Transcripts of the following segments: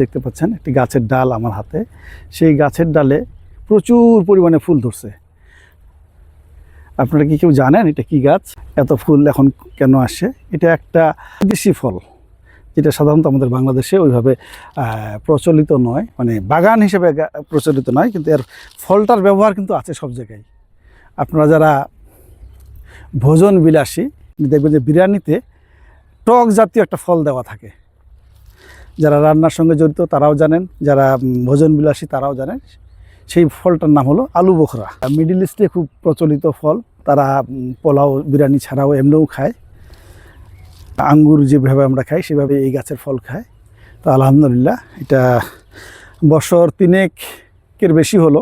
দেখতে পাচ্ছেন একটি গাছের ডাল আমার হাতে, সেই গাছের ডালে প্রচুর পরিমাণে ফুল ধরছে। আপনারা কি কেউ জানেন এটা কি গাছ, এত ফুল এখন কেন আসে? এটা একটা দেশি ফল, যেটা সাধারণত আমাদের বাংলাদেশে ওইভাবে প্রচলিত নয়, মানে বাগান হিসেবে প্রচলিত নয়, কিন্তু এর ফলটার ব্যবহার কিন্তু আছে সব জায়গায়। আপনারা যারা ভোজন বিলাসী দেখবেন যে বিরিয়ানিতে টক জাতীয় একটা ফল দেওয়া থাকে। যারা রান্নার সঙ্গে জড়িত তারাও জানেন, যারা ভোজন বিলাসী তারাও জানেন। সেই ফলটার নাম হলো আলু বোখরা। মিডল ইস্টে খুব প্রচলিত ফল, তারা পোলাও বিরিয়ানি ছাড়াও এমনিও খায়। আঙ্গুর যেভাবে আমরা খাই সেভাবে এই গাছের ফল খায়। তো আলহামদুলিল্লাহ, এটা বছর 3-এর বেশি হলো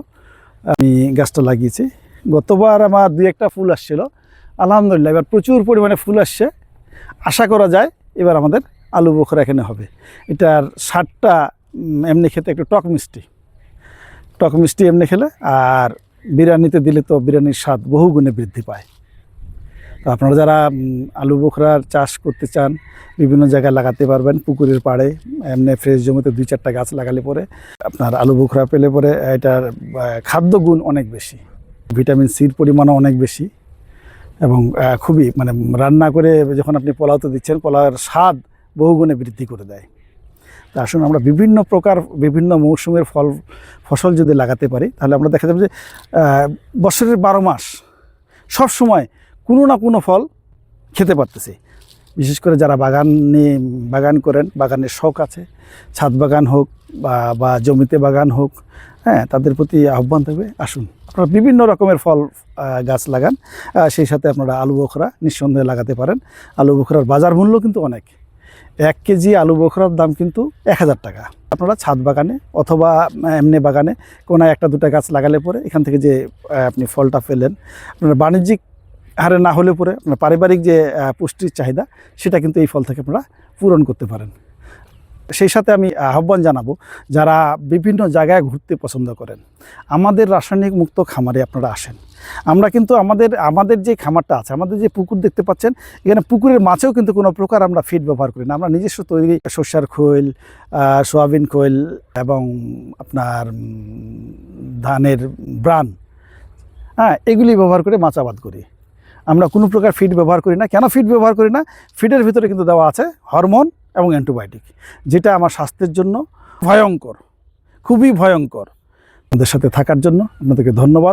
আমি গাছটা লাগিয়েছি। গতবার আমার 2-1টা ফুল আসছিল, আলহামদুলিল্লাহ এবার প্রচুর পরিমাণে ফুল আসছে। আশা করা যায় এবার আমাদের আলু বোখরা এখানে হবে। এটার স্বাদটা এমনি খেতে একটু টক মিষ্টি এমনি খেলে, আর বিরিয়ানিতে দিলে তো বিরিয়ানির স্বাদ বহুগুণে বৃদ্ধি পায়। তো আপনারা যারা আলু বোখরার চাষ করতে চান বিভিন্ন জায়গায় লাগাতে পারবেন। পুকুরের পাড়ে এমনি ফ্রেশ জমিতে 2-4টা গাছ লাগালে পরে আপনার আলু বোখরা পেলে পরে এটার খাদ্য গুণ অনেক বেশি, ভিটামিন সির পরিমাণও অনেক বেশি, এবং খুবই মানে রান্না করে যখন আপনি পোলাওতে দিচ্ছেন পোলাওয়ের স্বাদ বহুগুণে বৃদ্ধি করে দেয়। তা আসুন আমরা বিভিন্ন প্রকার বিভিন্ন মৌসুমের ফসল যদি লাগাতে পারি, তাহলে আমরা দেখা যাবে যে বছরের 12 মাস সব সময় কোনো না কোনো ফল খেতে পারতেছি। বিশেষ করে যারা বাগান করেন, বাগানের শখ আছে, ছাদ বাগান হোক বা জমিতে বাগান হোক, হ্যাঁ, তাদের প্রতি আহ্বান থাকবে আসুন আপনারা বিভিন্ন রকমের ফল গাছ লাগান। সেই সাথে আপনারা আলু বোখরা নিঃসন্দেহে লাগাতে পারেন। আলু বোখরার বাজার মূল্য কিন্তু অনেক। 1 কেজি আলু বোখরার দাম কিন্তু 1000 টাকা। আপনারা ছাদ বাগানে অথবা এমনি বাগানে কোনায় 1-2টা গাছ লাগালে পরে এখান থেকে যে আপনি ফলটা পেলেন, আপনারা বাণিজ্যিক হারে না হলে পরে আপনার পারিবারিক যে পুষ্টির চাহিদা সেটা কিন্তু এই ফল থেকে আপনারা পূরণ করতে পারেন। সেই সাথে আমি আহ্বান জানাবো যারা বিভিন্ন জায়গায় ঘুরতে পছন্দ করেন, আমাদের রাসায়নিক মুক্ত খামারে আপনারা আসেন। আমরা কিন্তু আমাদের যে খামারটা আছে, আমাদের যে পুকুর দেখতে পাচ্ছেন, এখানে পুকুরের মাছেও কিন্তু কোনো প্রকার আমরা ফিড ব্যবহার করি না। আমরা নিজস্ব তৈরি সর্ষার খৈল, সোয়াবিন খৈল এবং আপনার ধানের ব্রান, হ্যাঁ, এগুলি ব্যবহার করে মাছ আবাদ করি। আমরা কোনো প্রকার ফিড ব্যবহার করি না। কেন ফিড ব্যবহার করি না? ফিডের ভিতরে কিন্তু দেওয়া আছে হরমোন এবং অ্যান্টিবায়োটিক, যেটা আমার স্বাস্থ্যের জন্য ভয়ঙ্কর, খুবই ভয়ঙ্কর। আমাদের সাথে থাকার জন্য আপনাদেরকে ধন্যবাদ।